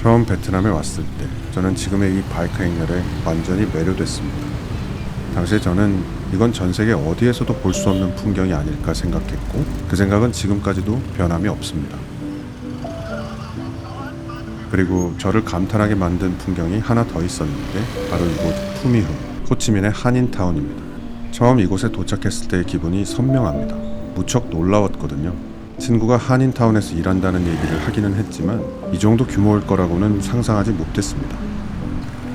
처음 베트남에 왔을 때 저는 지금의 이 바이크 행렬에 완전히 매료됐습니다. 당시에 저는 이건 전 세계 어디에서도 볼 수 없는 풍경이 아닐까 생각했고 그 생각은 지금까지도 변함이 없습니다. 그리고 저를 감탄하게 만든 풍경이 하나 더 있었는데 바로 이곳 푸미흐, 호치민의 한인타운입니다. 처음 이곳에 도착했을 때의 기분이 선명합니다. 무척 놀라웠거든요. 친구가 한인타운에서 일한다는 얘기를 하기는 했지만 이 정도 규모일 거라고는 상상하지 못했습니다.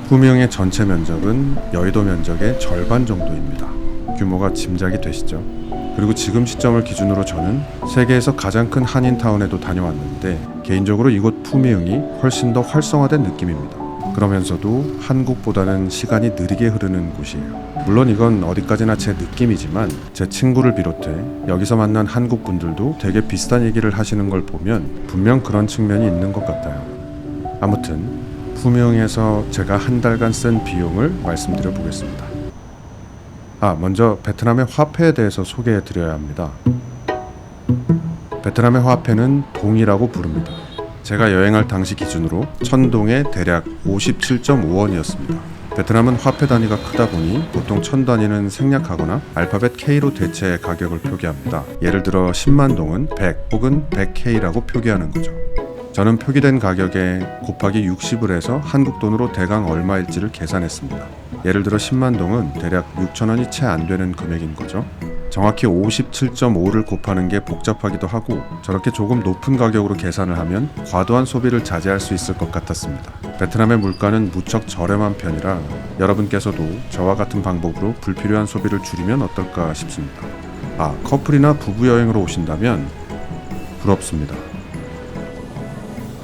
푸미흥의 전체 면적은 여의도 면적의 절반 정도입니다. 규모가 짐작이 되시죠? 그리고 지금 시점을 기준으로 저는 세계에서 가장 큰 한인타운에도 다녀왔는데 개인적으로 이곳 푸미흥이 훨씬 더 활성화된 느낌입니다. 그러면서도 한국보다는 시간이 느리게 흐르는 곳이에요. 물론 이건 어디까지나 제 느낌이지만 제 친구를 비롯해 여기서 만난 한국 분들도 되게 비슷한 얘기를 하시는 걸 보면 분명 그런 측면이 있는 것 같아요. 아무튼 푸미흥에서 제가 한 달간 쓴 비용을 말씀드려 보겠습니다. 먼저 베트남의 화폐에 대해서 소개해 드려야 합니다. 베트남의 화폐는 동이라고 부릅니다. 제가 여행할 당시 기준으로 1000동에 대략 57.5원이었습니다. 베트남은 화폐 단위가 크다 보니 보통 1000단위는 생략하거나 알파벳 K로 대체 가격을 표기합니다. 예를 들어 10만 동은 100 혹은 100K라고 표기하는 거죠. 저는 표기된 가격에 곱하기 60을 해서 한국 돈으로 대강 얼마일지를 계산했습니다. 예를 들어 10만 동은 대략 6,000원이 채 안 되는 금액인 거죠. 정확히 57.5를 곱하는 게 복잡하기도 하고 저렇게 조금 높은 가격으로 계산을 하면 과도한 소비를 자제할 수 있을 것 같았습니다. 베트남의 물가는 무척 저렴한 편이라 여러분께서도 저와 같은 방법으로 불필요한 소비를 줄이면 어떨까 싶습니다. 커플이나 부부 여행으로 오신다면 부럽습니다.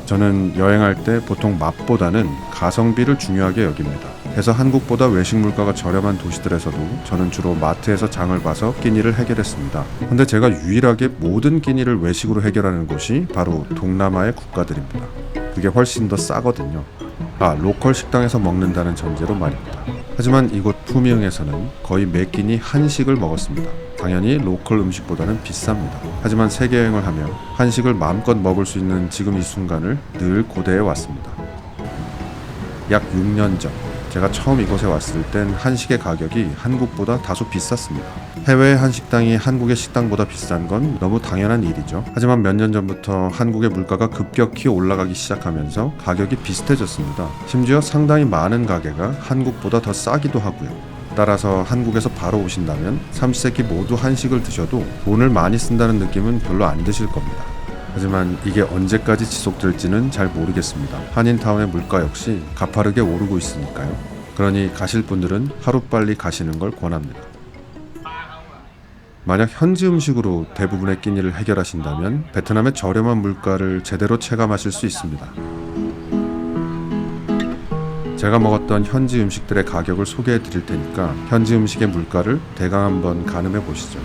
저는 여행할 때 보통 맛보다는 가성비를 중요하게 여깁니다. 해서 한국보다 외식 물가가 저렴한 도시들에서도 저는 주로 마트에서 장을 봐서 끼니를 해결했습니다. 근데 제가 유일하게 모든 끼니를 외식으로 해결하는 곳이 바로 동남아의 국가들입니다. 그게 훨씬 더 싸거든요. 로컬 식당에서 먹는다는 전제로 말입니다. 하지만 이곳 푸미흥에서는 거의 매 끼니 한식을 먹었습니다. 당연히 로컬 음식보다는 비쌉니다. 하지만 세계 여행을 하며 한식을 마음껏 먹을 수 있는 지금 이 순간을 늘 고대해 왔습니다. 약 6년 전 제가 처음 이곳에 왔을 땐 한식의 가격이 한국보다 다소 비쌌습니다. 해외의 한식당이 한국의 식당보다 비싼 건 너무 당연한 일이죠. 하지만 몇 년 전부터 한국의 물가가 급격히 올라가기 시작하면서 가격이 비슷해졌습니다. 심지어 상당히 많은 가게가 한국보다 더 싸기도 하고요. 따라서 한국에서 바로 오신다면 삼시세끼 모두 한식을 드셔도 돈을 많이 쓴다는 느낌은 별로 안 드실 겁니다. 하지만 이게 언제까지 지속될지는 잘 모르겠습니다. 한인타운의 물가 역시 가파르게 오르고 있으니까요. 그러니 가실 분들은 하루빨리 가시는 걸 권합니다. 만약 현지 음식으로 대부분의 끼니를 해결하신다면 베트남의 저렴한 물가를 제대로 체감하실 수 있습니다. 제가 먹었던 현지 음식들의 가격을 소개해 드릴 테니까 현지 음식의 물가를 대강 한번 가늠해 보시죠.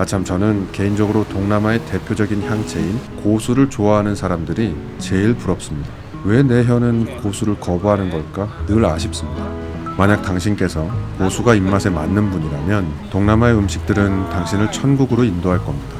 참 저는 개인적으로 동남아의 대표적인 향채인 고수를 좋아하는 사람들이 제일 부럽습니다. 왜 내 혀는 고수를 거부하는 걸까? 늘 아쉽습니다. 만약 당신께서 고수가 입맛에 맞는 분이라면 동남아의 음식들은 당신을 천국으로 인도할 겁니다.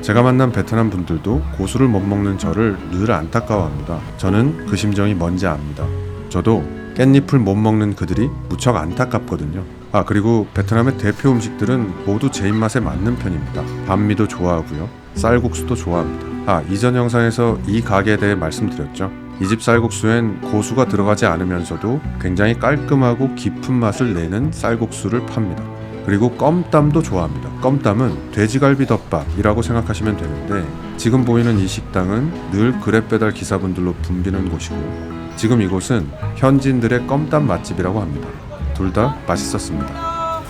제가 만난 베트남 분들도 고수를 못 먹는 저를 늘 안타까워합니다. 저는 그 심정이 뭔지 압니다. 저도 깻잎을 못 먹는 그들이 무척 안타깝거든요. 그리고 베트남의 대표 음식들은 모두 제 입맛에 맞는 편입니다. 반미도 좋아하고요. 쌀국수도 좋아합니다. 이전 영상에서 이 가게에 대해 말씀드렸죠. 이 집 쌀국수엔 고수가 들어가지 않으면서도 굉장히 깔끔하고 깊은 맛을 내는 쌀국수를 팝니다. 그리고 껌땀도 좋아합니다. 껌땀은 돼지갈비 덮밥이라고 생각하시면 되는데 지금 보이는 이 식당은 늘 그랩배달 기사분들로 붐비는 곳이고 지금 이곳은 현지인들의 껌땀 맛집이라고 합니다. 둘 다 맛있었습니다.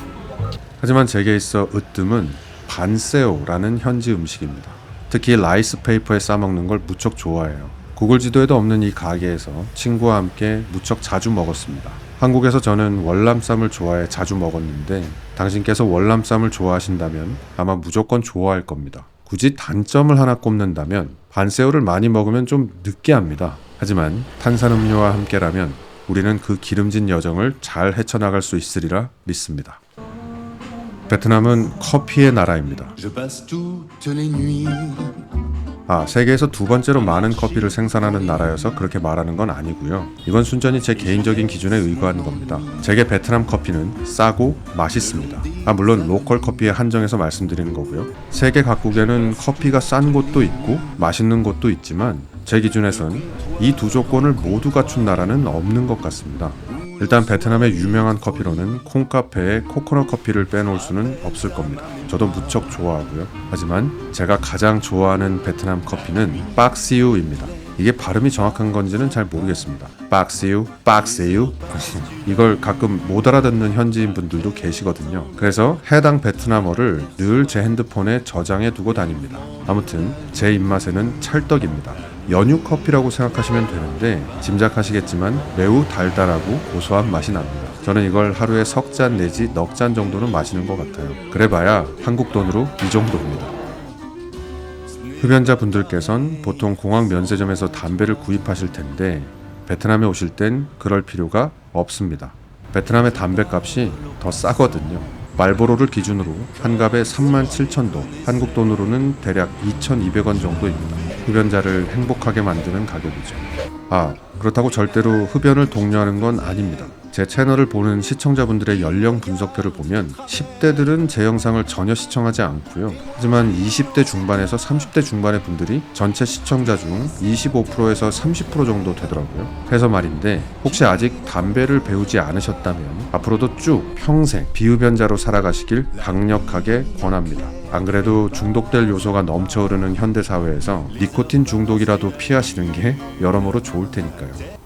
하지만 제게 있어 으뜸은 반세오라는 현지 음식입니다. 특히 라이스 페이퍼에 싸먹는 걸 무척 좋아해요. 구글 지도에도 없는 이 가게에서 친구와 함께 무척 자주 먹었습니다. 한국에서 저는 월남쌈을 좋아해 자주 먹었는데 당신께서 월남쌈을 좋아하신다면 아마 무조건 좋아할 겁니다. 굳이 단점을 하나 꼽는다면 반새우를 많이 먹으면 좀 느끼합니다. 하지만 탄산음료와 함께라면 우리는 그 기름진 여정을 잘 헤쳐나갈 수 있으리라 믿습니다. 베트남은 커피의 나라입니다. Je passe toutes les nuits 세계에서 두 번째로 많은 커피를 생산하는 나라여서 그렇게 말하는 건 아니고요. 이건 순전히 제 개인적인 기준에 의거한 겁니다. 제게 베트남 커피는 싸고 맛있습니다. 물론 로컬 커피에 한정해서 말씀드리는 거고요. 세계 각국에는 커피가 싼 곳도 있고 맛있는 곳도 있지만 제 기준에선 이 두 조건을 모두 갖춘 나라는 없는 것 같습니다. 일단 베트남의 유명한 커피로는 콩카페에 코코넛 커피를 빼놓을 수는 없을 겁니다. 저도 무척 좋아하고요. 하지만 제가 가장 좋아하는 베트남 커피는 박시우입니다. 이게 발음이 정확한 건지는 잘 모르겠습니다. 박시우, 박시우. 이걸 가끔 못 알아듣는 현지인 분들도 계시거든요. 그래서 해당 베트남어를 늘 제 핸드폰에 저장해 두고 다닙니다. 아무튼 제 입맛에는 찰떡입니다. 연유 커피라고 생각하시면 되는데 짐작하시겠지만 매우 달달하고 고소한 맛이 납니다. 저는 이걸 하루에 석 잔 내지 넉 잔 정도는 마시는 것 같아요. 그래봐야 한국 돈으로 이 정도입니다. 흡연자 분들께선 보통 공항 면세점에서 담배를 구입하실 텐데 베트남에 오실 땐 그럴 필요가 없습니다. 베트남의 담배값이 더 싸거든요. 말보로를 기준으로 한 갑에 37,000도, 한국 돈으로는 대략 2,200원 정도입니다. 흡연자를 행복하게 만드는 가격이죠. 그렇다고 절대로 흡연을 독려하는 건 아닙니다. 제 채널을 보는 시청자분들의 연령 분석표를 보면 10대들은 제 영상을 전혀 시청하지 않고요. 하지만 20대 중반에서 30대 중반의 분들이 전체 시청자 중 25%에서 30% 정도 되더라고요. 그래서 말인데 혹시 아직 담배를 배우지 않으셨다면 앞으로도 쭉 평생 비흡연자로 살아가시길 강력하게 권합니다. 안 그래도 중독될 요소가 넘쳐흐르는 현대사회에서 니코틴 중독이라도 피하시는 게 여러모로 좋을 테니까요.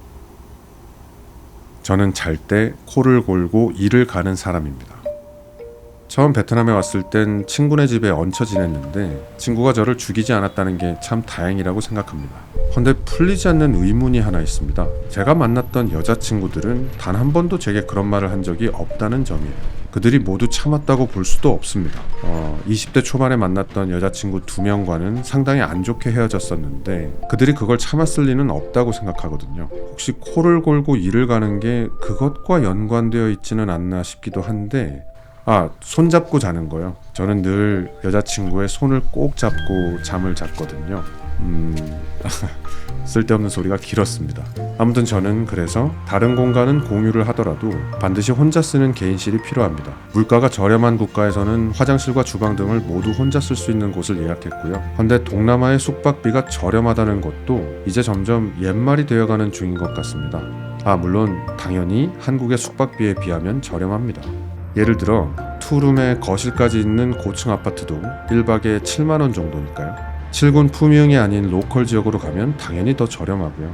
저는 잘 때 코를 골고 이를 가는 사람입니다. 처음 베트남에 왔을 땐 친구네 집에 얹혀 지냈는데 친구가 저를 죽이지 않았다는 게 참 다행이라고 생각합니다. 근데 풀리지 않는 의문이 하나 있습니다. 제가 만났던 여자친구들은 단 한 번도 제게 그런 말을 한 적이 없다는 점이에요. 그들이 모두 참았다고 볼 수도 없습니다. 20대 초반에 만났던 여자친구 2명과는 상당히 안 좋게 헤어졌었는데 그들이 그걸 참았을 리는 없다고 생각하거든요. 혹시 코를 골고 이를 가는 게 그것과 연관되어 있지는 않나 싶기도 한데 손잡고 자는 거요. 저는 늘 여자친구의 손을 꼭 잡고 잠을 잤거든요. 쓸데없는 소리가 길었습니다. 아무튼 저는 그래서 다른 공간은 공유를 하더라도 반드시 혼자 쓰는 개인실이 필요합니다. 물가가 저렴한 국가에서는 화장실과 주방 등을 모두 혼자 쓸 수 있는 곳을 예약했고요. 그런데 동남아의 숙박비가 저렴하다는 것도 이제 점점 옛말이 되어가는 중인 것 같습니다. 물론 당연히 한국의 숙박비에 비하면 저렴합니다. 예를 들어 투룸에 거실까지 있는 고층 아파트도 1박에 7만원 정도니까요. 7군 품위흥이 아닌 로컬 지역으로 가면 당연히 더 저렴하고요.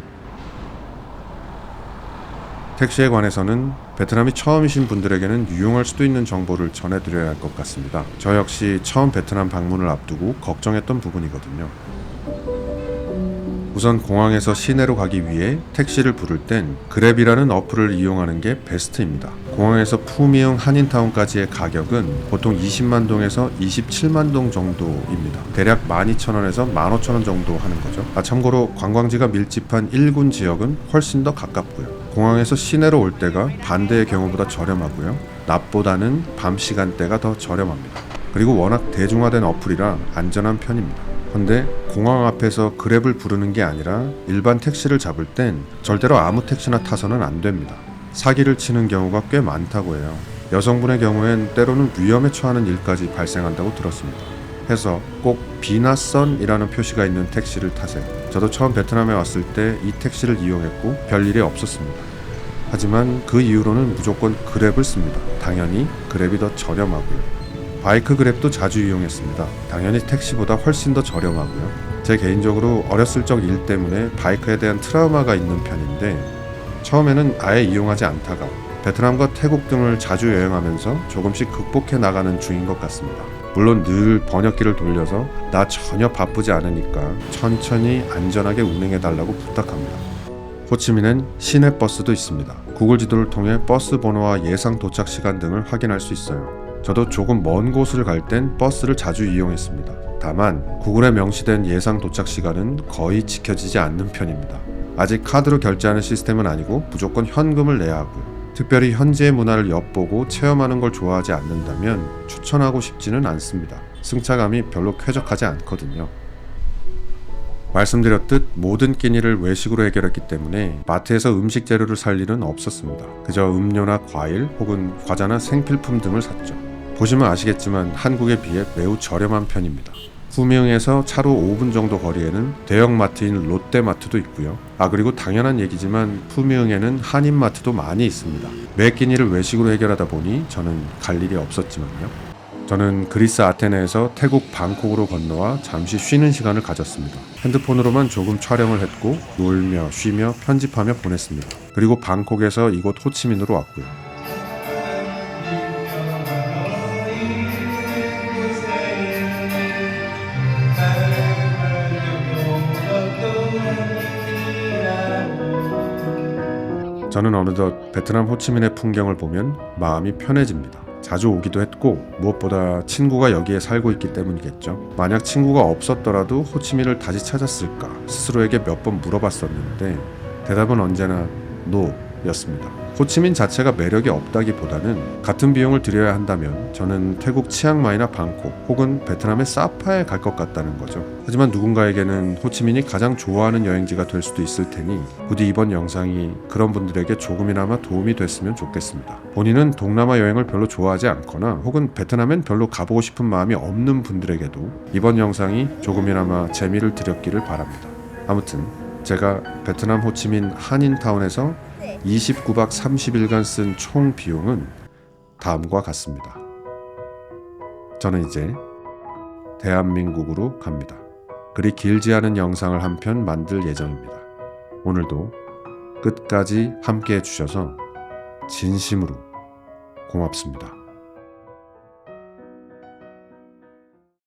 택시에 관해서는 베트남이 처음이신 분들에게는 유용할 수도 있는 정보를 전해드려야 할 것 같습니다. 저 역시 처음 베트남 방문을 앞두고 걱정했던 부분이거든요. 우선 공항에서 시내로 가기 위해 택시를 부를 땐 그랩이라는 어플을 이용하는 게 베스트입니다. 공항에서 푸미흥 한인타운까지의 가격은 보통 20만 동에서 27만 동 정도입니다. 대략 12,000원에서 15,000원 정도 하는 거죠. 참고로 관광지가 밀집한 1군 지역은 훨씬 더 가깝고요. 공항에서 시내로 올 때가 반대의 경우보다 저렴하고요. 낮보다는 밤 시간대가 더 저렴합니다. 그리고 워낙 대중화된 어플이라 안전한 편입니다. 근데 공항 앞에서 그랩을 부르는 게 아니라 일반 택시를 잡을 땐 절대로 아무 택시나 타서는 안 됩니다. 사기를 치는 경우가 꽤 많다고 해요. 여성분의 경우엔 때로는 위험에 처하는 일까지 발생한다고 들었습니다. 해서 꼭 비나선이라는 표시가 있는 택시를 타세요. 저도 처음 베트남에 왔을 때 이 택시를 이용했고 별일이 없었습니다. 하지만 그 이후로는 무조건 그랩을 씁니다. 당연히 그랩이 더 저렴하고요. 바이크 그랩도 자주 이용했습니다. 당연히 택시보다 훨씬 더 저렴하고요. 제 개인적으로 어렸을 적 일 때문에 바이크에 대한 트라우마가 있는 편인데 처음에는 아예 이용하지 않다가 베트남과 태국 등을 자주 여행하면서 조금씩 극복해 나가는 중인 것 같습니다. 물론 늘 번역기를 돌려서 나 전혀 바쁘지 않으니까 천천히 안전하게 운행해달라고 부탁합니다. 호치민엔 시내버스도 있습니다. 구글 지도를 통해 버스 번호와 예상 도착 시간 등을 확인할 수 있어요. 저도 조금 먼 곳을 갈 땐 버스를 자주 이용했습니다. 다만 구글에 명시된 예상 도착 시간은 거의 지켜지지 않는 편입니다. 아직 카드로 결제하는 시스템은 아니고 무조건 현금을 내야 하고요. 특별히 현지의 문화를 엿보고 체험하는 걸 좋아하지 않는다면 추천하고 싶지는 않습니다. 승차감이 별로 쾌적하지 않거든요. 말씀드렸듯 모든 끼니를 외식으로 해결했기 때문에 마트에서 음식 재료를 살 일은 없었습니다. 그저 음료나 과일 혹은 과자나 생필품 등을 샀죠. 보시면 아시겠지만 한국에 비해 매우 저렴한 편입니다. 후미흥에서 차로 5분 정도 거리에는 대형마트인 롯데마트도 있고요. 그리고 당연한 얘기지만 후미흥에는 한인마트도 많이 있습니다. 매 끼니를 외식으로 해결하다 보니 저는 갈 일이 없었지만요. 저는 그리스 아테네에서 태국 방콕으로 건너와 잠시 쉬는 시간을 가졌습니다. 핸드폰으로만 조금 촬영을 했고 놀며 쉬며 편집하며 보냈습니다. 그리고 방콕에서 이곳 호치민으로 왔고요. 저는 어느덧 베트남 호치민의 풍경을 보면 마음이 편해집니다. 자주 오기도 했고 무엇보다 친구가 여기에 살고 있기 때문이겠죠. 만약 친구가 없었더라도 호치민을 다시 찾았을까 스스로에게 몇 번 물어봤었는데 대답은 언제나 NO였습니다. 호치민 자체가 매력이 없다기보다는 같은 비용을 들여야 한다면 저는 태국 치앙마이나 방콕 혹은 베트남의 사파에 갈 것 같다는 거죠. 하지만 누군가에게는 호치민이 가장 좋아하는 여행지가 될 수도 있을 테니 부디 이번 영상이 그런 분들에게 조금이나마 도움이 됐으면 좋겠습니다. 본인은 동남아 여행을 별로 좋아하지 않거나 혹은 베트남엔 별로 가보고 싶은 마음이 없는 분들에게도 이번 영상이 조금이나마 재미를 드렸기를 바랍니다. 아무튼 제가 베트남 호치민 한인타운에서 29박 30일간 쓴 총 비용은 다음과 같습니다. 저는 이제 대한민국으로 갑니다. 그리 길지 않은 영상을 한 편 만들 예정입니다. 오늘도 끝까지 함께 해주셔서 진심으로 고맙습니다.